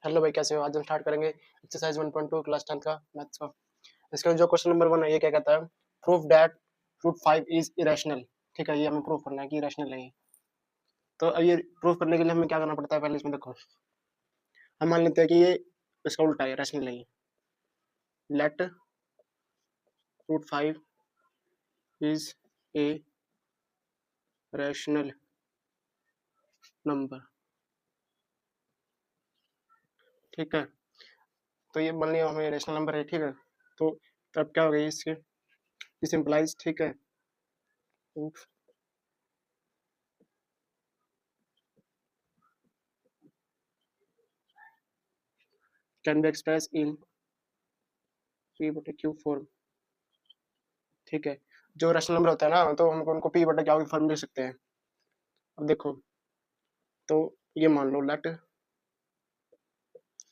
Hello भाई, कैसे हो? आज हम स्टार्ट करेंगे एक्सरसाइज 1.2 क्लास 10 का मैथ्स का। इसका जो क्वेश्चन नंबर 1 है, ये क्या कहता है? Proof that root 5 is irrational. ठीक है, ये हमें प्रूफ करना है कि इरेशनल है ये। तो अब ये प्रूफ करने के लिए हमें क्या करना पड़ता है? पहले इसमें देखो, हम मान लेते हैं कि ये इसका उल्टा है, रैशनल है ये। Let root 5 is a rational number. ठीक है, तो ये मान लिया हमें रैशनल नंबर है। ठीक है, तो तब क्या हो गई इसके? दिस इम्प्लाइज, ठीक है, can be express in P बटे क्यू फॉर्म। ठीक है, जो रैशनल नंबर होता है ना, तो हमको उनको पी बटा क्या की फॉर्म लिख सकते हैं। अब देखो, तो ये मान लो let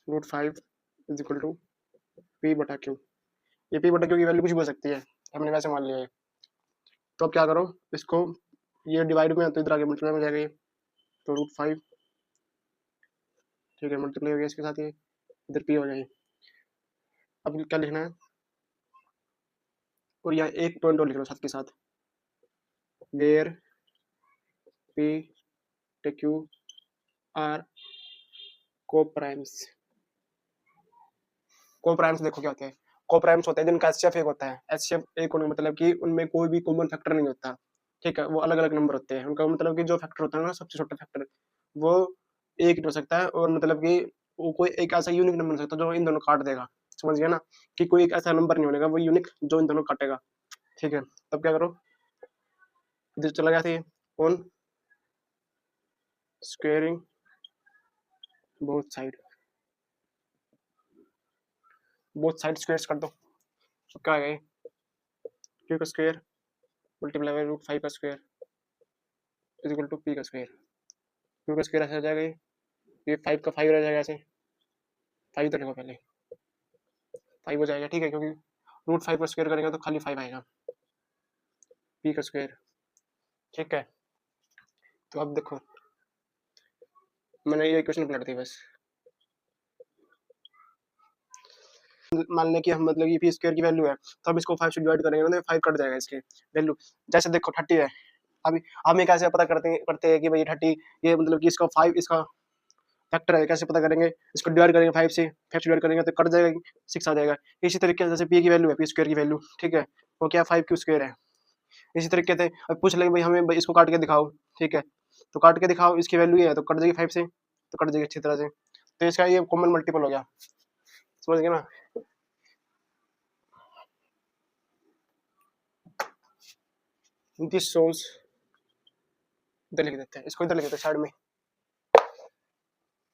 root 5 is equal to P बटा क्यू। ये पी बटा क्यू की वैल्यू कुछ भी हो सकती है, हमने वैसे मान लिया है। तो अब क्या करो, इसको ये डिवाइड में तो इधर आगे मल्टीप्लाई में जाएगा ये। तो रूट 5, ठीक है, मल्टीप्लाई हो गया इसके साथ, ये इधर पी हो जाएगी। अब क्या लिखना है? और यहाँ एक पॉइंट और लिख लो साथ के साथ, वेयर पी टे क्यू आर को प्राइम्स। को प्राइम्स देखो क्या होते हैं। को प्राइम्स होते हैं जिनका एचसीएफ एक होता है। एचसीएफ एक होने का मतलब कि उनमें कोई भी कॉमन फैक्टर नहीं होता। ठीक है, वो अलग अलग नंबर होते हैं। उनका मतलब कि जो फैक्टर होता है ना, सबसे छोटा फैक्टर, वो एक ही हो सकता है। और मतलब कि वो कोई एक ऐसा यूनिक नंबर हो सकता है जो इन दोनों काट देगा। समझ गया ना? कि कोई एक ऐसा नंबर नहीं बनेगा वो यूनिक जो इन दोनों काटेगा। ठीक है, तब क्या करो, इधर चला गया था on squaring both side squares कर दो। तो क्या आ गया? क्यू का स्क्वायर मल्टीप्लाई बाय रूट 5 का square is equal to P का स्क्वायर। क्यू का स्क्वायर ऐसे हो जाएगा, ये 5 का 5 रह जाएगा ऐसे। 5 तो लिखो पहले, 5 हो जाएगा। ठीक है, क्योंकि रूट 5 का स्क्वायर करेंगे तो खाली 5 आएगा, पी का स्क्वायर। ठीक है, तो अब देखो, मैंने ये इक्वेशन पलट दी बस। मान लें कि हम मतलब ये पी स्क्वायर की वैल्यू है, तो हम इसको 5 से डिवाइड करेंगे ना, तो 5 कट जाएगा इसकी वैल्यू। जैसे देखो 30 है, अभी हम ये कैसे पता करते हैं कि भाई 30, ये मतलब कि इसका 5 इसका फैक्टर है। कैसे पता करेंगे? इसको डिवाइड करेंगे 5 से, 5 से डिवाइड करेंगे तो कट जाएगा, 6 आ जाएगा। इसी तरीके से जैसे पी की वैल्यू है, पी स्क्वायर की वैल्यू, ठीक है, वो क्या 5 क्यू स्क्वायर है। इसी तरीके से अब पूछ लेंगे भाई हमें, भाई इसको काट के दिखाओ। ठीक है, तो काट के दिखाओ, इसकी वैल्यू ये है, तो कट जाएगी 5 से, तो कट जाएगी अच्छी तरह से। तो इसका ये कॉमन मल्टीपल हो गया। समझ गए ना? दिस शोज, इधर लिख देते हैं इसको, इधर लिख देते हैं साइड में,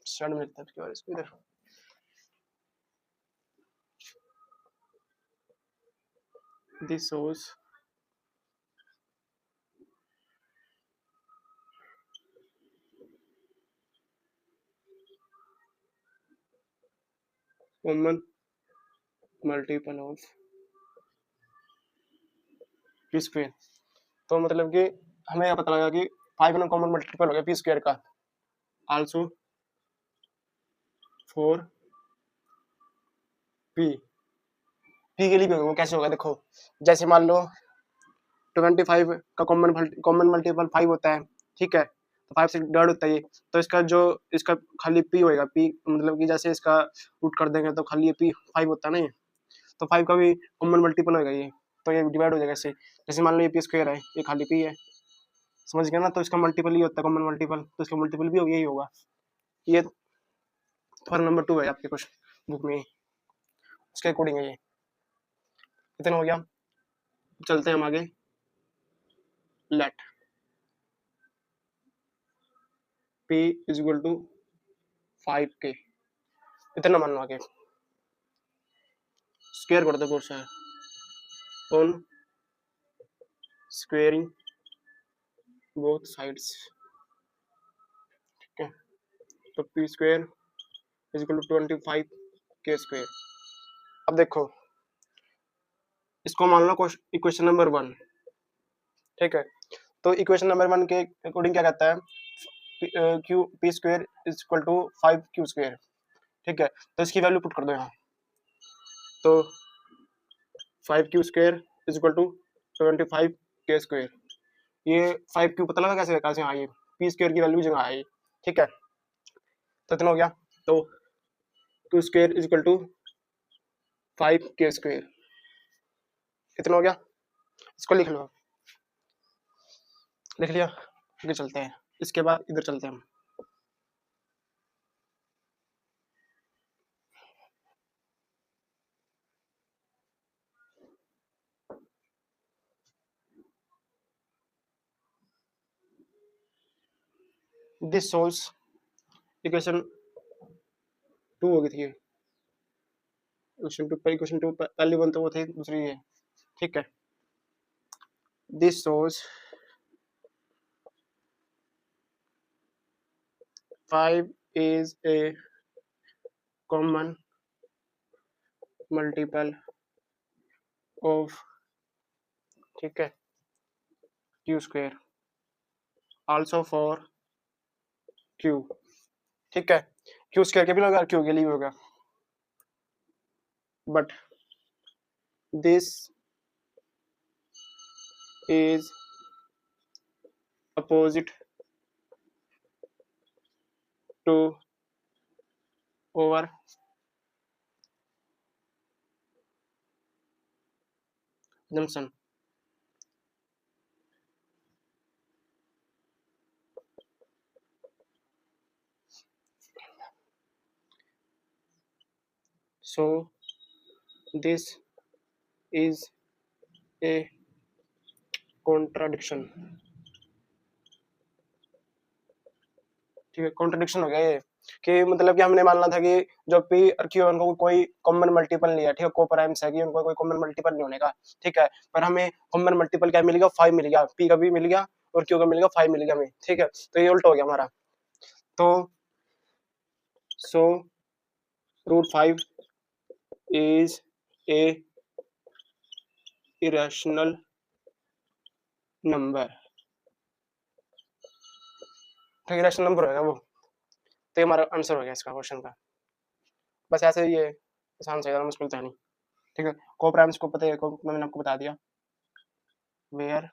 साइड में लिखते हैं इसको इधर। This shows common multiple of P square. तो मतलब कि हमें यह पता लगा कि 5 ना कॉमन मल्टीपल हो गया पी स्क्वायर का। आल्सो फॉर पी, पी के लिए भी होगा। कैसे होगा देखो, जैसे मान लो 25 का कॉमन मल्टीपल 5 होता है। ठीक है, तो 5 से डिवाइड होता है ये, तो इसका जो इसका खाली पी होएगा। पी मतलब कि जैसे इसका रूट कर देंगे तो खाली ये पी 5 होता है ना ये, तो 5 का भी कॉमन मल्टीपल होएगा ये, तो ये डिवाइड हो जाएगा इससे। जैसे मान लो ये पी स्क्वायर है, ये खाली पी है। समझ गया ना? तो इसका मल्टीपल ही होता है कॉमन मल्टीपल, तो इसका मल्टीपल भी यही होगा। ये फॉर्म नंबर 2 है आपके कुछ बुक में, उसके अकॉर्डिंग है ये। कितना हो गया? चलते हैं हम आगे। Let P is equal to 5 के, इतना मान लो आगे, स्क्वायर कर दो पूरा ऑन स्क्वेयरिंग बोथ साइड्स। ठीक है, तो P square is equal to 25 के स्क्वायर। अब देखो, इसको मान लो इक्वेशन नंबर 1। ठीक है, तो इक्वेशन नंबर 1 के अकॉर्डिंग क्या कहता है? Q P square is equal to 5 Q square. ठीक है, तो इसकी वैल्यू पुट कर दो यहाँ, तो 5q² is equal to 25k²। ये 5q पता लगा कैसे, कैसे हाँ, ये p² की वैल्यू जगह आई, ठीक है, तो इतना हो गया, तो q² is equal to 5k², कितना हो गया, इसको लिख लो, लिख लिया, आगे चलते हैं, इसके बाद इधर चलते हैं हम, दिस सोल्व्स इक्वेशन 2 हो गई थी, इक्वेशन 2 पहली वन तो वो थी, दूसरी ये, ठीक है, this solves 5 is a common multiple of, ठीक है, q², also for q, ठीक है, q² के भी होगा, q के लिए भी होगा, but this is opposite to our assumption, so this is a contradiction, ठीक है, कॉन्ट्रडिक्शन हो गया ये, कि मतलब कि हमने मानना था कि जो p और q उनको कोई कॉमन मल्टीपल नहीं है, ठीक है, कोप्राइम्स है कि उनको कोई कॉमन मल्टीपल नहीं होने का, ठीक है, पर हमें कॉमन मल्टीपल क्या मिल गया, 5 मिल गया, p का भी मिल गया और q का मिल गया, 5 मिल गया हमें, ठीक है, तो ये उल्टा हो गया हमारा, तो सो √5 is a irrational number, तो irrational number होगा वो, तो ये हमारा आंसर हो गया इसका क्वेश्चन का, बस ऐसे ही ये आसान से, ज़्यादा मुश्किल तो है नहीं, ठीक है, कोप्राइम्स को पता है, मैंने आपको बता दिया, where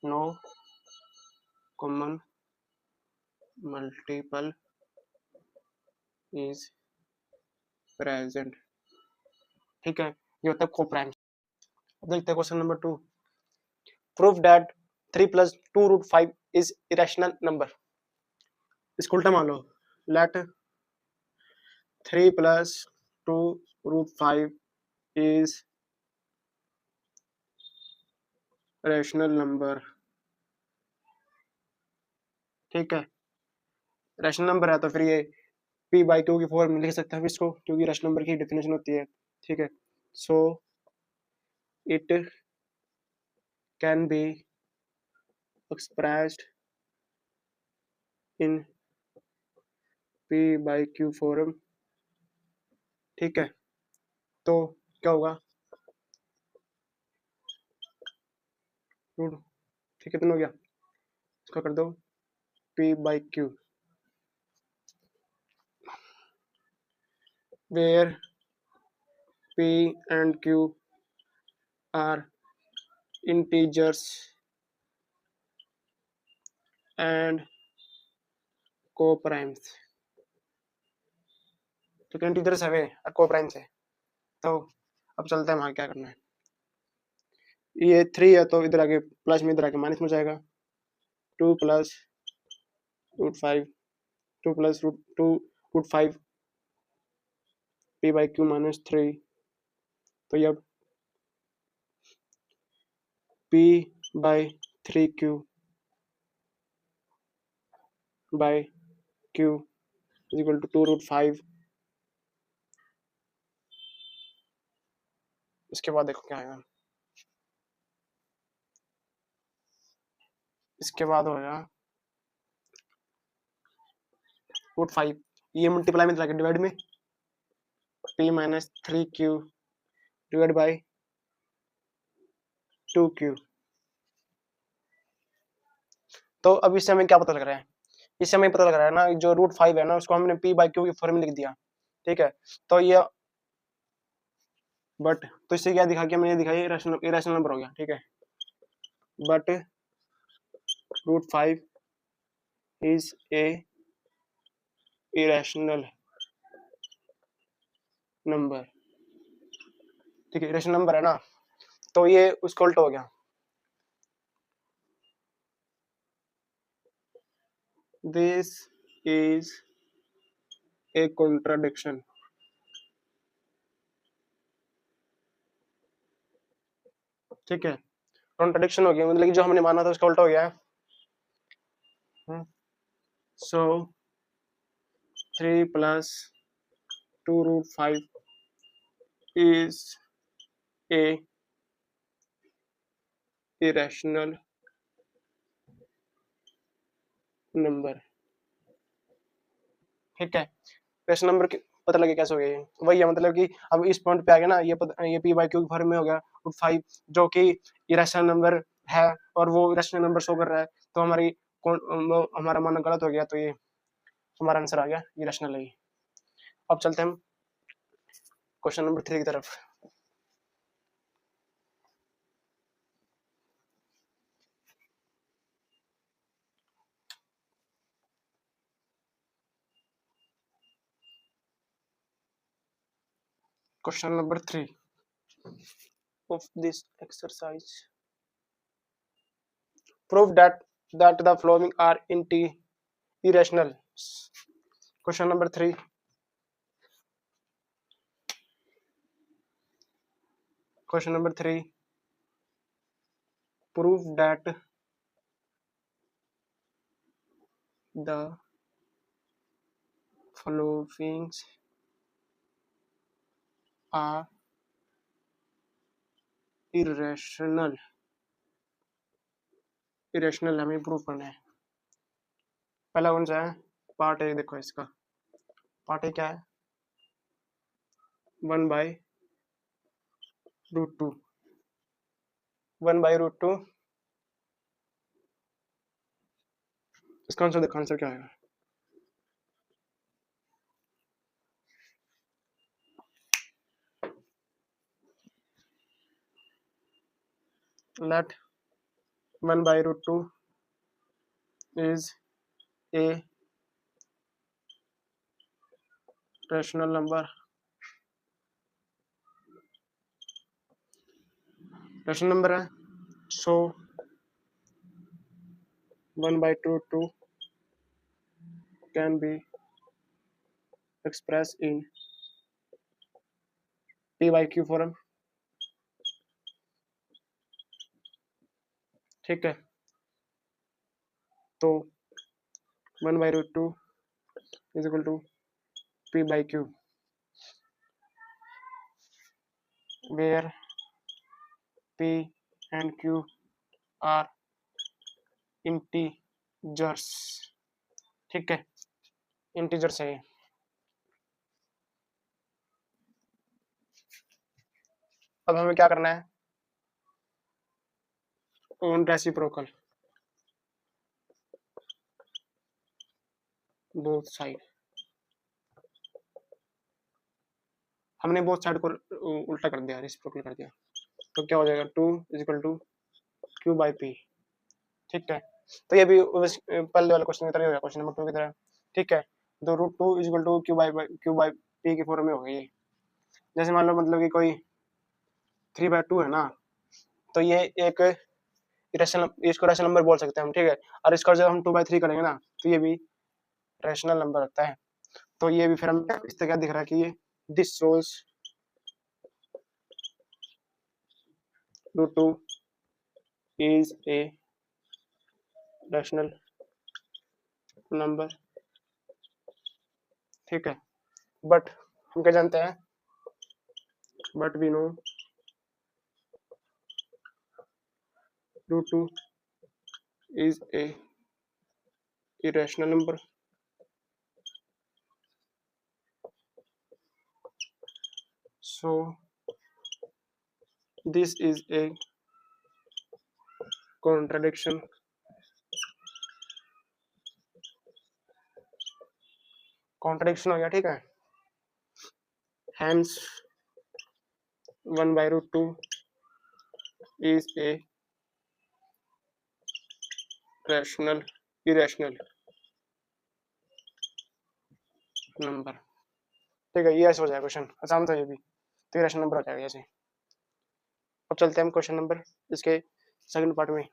no common multiple is present, ठीक है, ये होता है कोप्राइम्स। अब देखते हैं question number 2, proof that 3 + 2√5 is irrational number, इसको उल्टा मान लो, लेट 3 + 2√5 is रैशनल नंबर, ठीक है, रैशनल नंबर है तो फिर ये p/q की फॉर्म में लिख सकते हैं इसको, क्योंकि रैशनल नंबर की डेफिनेशन होती है, ठीक है, so it can be expressed in p/q form, ठीक है, तो क्या होगा, ठीक है, कितना हो गया, इसका कर दो p/q, where p and q are integers and co-primes, तो इंटीजर्स है वे और को-प्राइम्स है, तो अब चलते हैं वहाँ क्या करना है, ये 3 है तो इधर आगे प्लस में, इधर आगे माइनस में जाएगा, 2 + √5, 2 + √5 p/q - 3, तो ये अब p/3q q is equal to 2√5, इसके बाद देखो क्या आएगा, इसके बाद होगा √5, ये मल्टीप्लाई में चला के डिवाइड में, p - 3q divide by 2q, तो अब इससे हमें क्या पता लग रहा है, इससे हमें पता लग रहा है ना, जो √5 है ना, उसको हमने p/q की फॉर्म में लिख दिया, ठीक है। तो ये बट तो इससे क्या दिखा कि मैंने दिखाई इरेशनल नंबर हो गया, ठीक है। But √5 is A irrational number, ठीक है, इरेशनल नंबर है ना, तो ये उसका उल्टा हो गया। दिस इज ए कॉन्ट्राडिक्शन, ठीक है, कॉन्ट्राडिक्शन हो गया, मतलब कि जो हमने माना था उसका उल्टा हो गया है। सो 3 + 2√5 is a irrational number, ठीक है। रेशनल नंबर पता लगे कैसे हो गया, ये वही है, मतलब कि अब इस पॉइंट पे आ गया ना, ये p बाई क्यू के फॉर्म में हो गया √5, जो कि इरेशनल नंबर है और वो इरेशनल नंबर शो कर रहा है, तो हमारा मानना गलत हो गया, तो ये हमारा आंसर आ गया इरेशनल है। अब चलते हैं हम क्वेश्चन नंबर 3 की तरफ। Question number 3 of this exercise, prove that the following are irrational. Question number 3, question number 3, prove that the following are irrational, हमें प्रूव करना है। पहला कौन सा है, पार्ट ए, देखो इसका पार्ट ए क्या है, 1/√2, 1/√2, इसका आंसर देखो, आंसर क्या आएगा, let 1/√2 is a rational number, rational number है, so 1/√2 can be expressed in p by q form, ठीक है। तो 1/√2 is equal to p by q, where p and q are integers, ठीक है, इंटीजर्स है ये। अब हमें क्या करना है, ऑन रेसिप्रोकल बोथ साइड, हमने बोथ साइड को उल्टा कर दिया, रेसिप्रोकल कर दिया, तो क्या हो जाएगा, 2 is equal to q by p, ठीक है। तो ये भी पहले वाले क्वेश्चन की तरह हो गया, क्वेश्चन नंबर 2 की तरह, ठीक है। तो √2 is equal to q by p के फॉर्म में हो गई। जैसे मान लो मतलब कि कोई 3/2 है ना, तो ये एक रैशनल, इसको रैशनल नंबर बोल सकते हैं हम, ठीक है। और इसका जब हम 2/3 करेंगे ना, तो ये भी रैशनल नंबर होता है। तो ये भी फिर हम इससे क्या दिख रहा है कि ये this shows √2 is a rational number, ठीक है। बट हम क्या जानते हैं, but we know √2 is a irrational number, so this is a contradiction, contradiction हो गया, ठीक है। hence 1 by root 2 is a irrational number. ठीक है, ये ऐसे हो जाएगा क्वेश्चन, आसान था ये भी, तो इरेशनल नंबर आ जाएगा ऐसे। अब चलते हैं हम क्वेश्चन नंबर इसके सेकंड पार्ट में।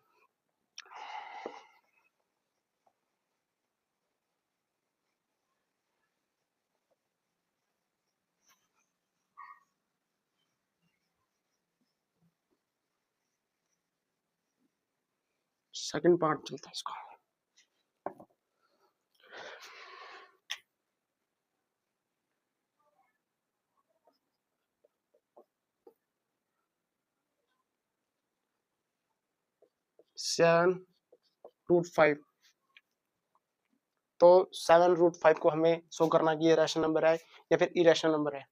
सेकंड पार्ट चलता है इसका। सेवन रूट फाइव, तो 7√5 को हमें शो करना कि ये रैशनल नंबर है या फिर इरेशनल नंबर है।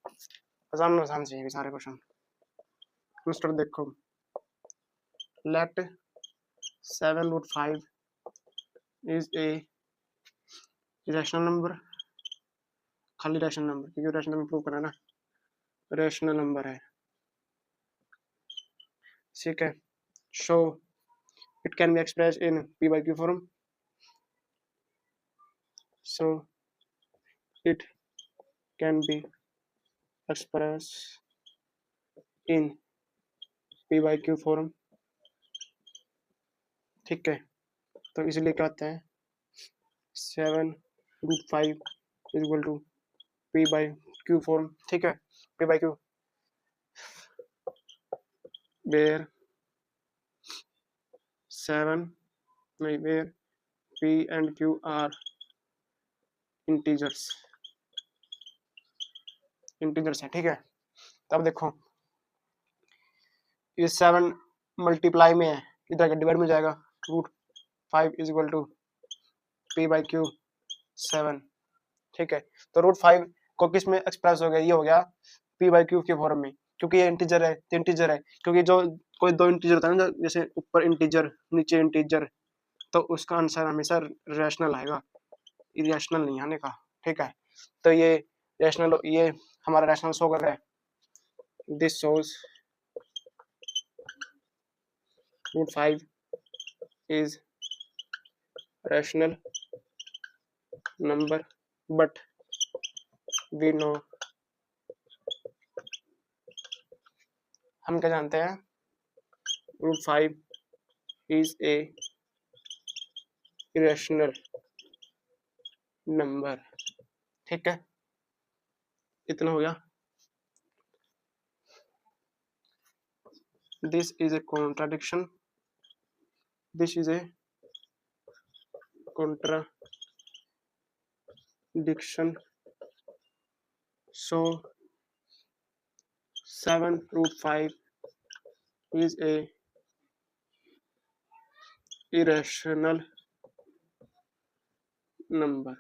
आसान से सारे क्वेश्चन। मिस्टर देखो, let 7√5 is a rational number, खाली रैशनल नंबर, क्योंकि रैशनल नंबर प्रूव करना है ना, रैशनल नंबर है, ठीक है। Show it can be express in P by Q form, so it can be expressed in p by q form, ठीक है। तो इसलिए क्या होता है 7√5 is equal to p by q form, ठीक है। p by q where 7 where p and q are integers है, ठीक है। तब देखो ये 7 मल्टीप्लाई में है, इधर का डिवाइड में जाएगा, √5 is equal to p by Q 7, ठीक है। तो √5 को किस में एक्सप्रेस हो गया, ये हो गया p बाई क्यू के फॉर्म में, क्योंकि ये इंटीजर है तो इंटीजर है, क्योंकि जो कोई दो इंटीजर होता है ना, जैसे ऊपर इंटीजर नीचे इंटीजर, तो उसका आंसर हमेशा रैशनल आएगा, इरेशनल नहीं आने का, ठीक है। तो ये रैशनल, ये हमारा रैशनल शो कर रहा है, this shows √5 is rational number, but we know, हम क्या जानते हैं, √5 is a irrational number, ठीक है। इतना हो गया। This is a contradiction, this is a contradiction, so 7√5 is a irrational number।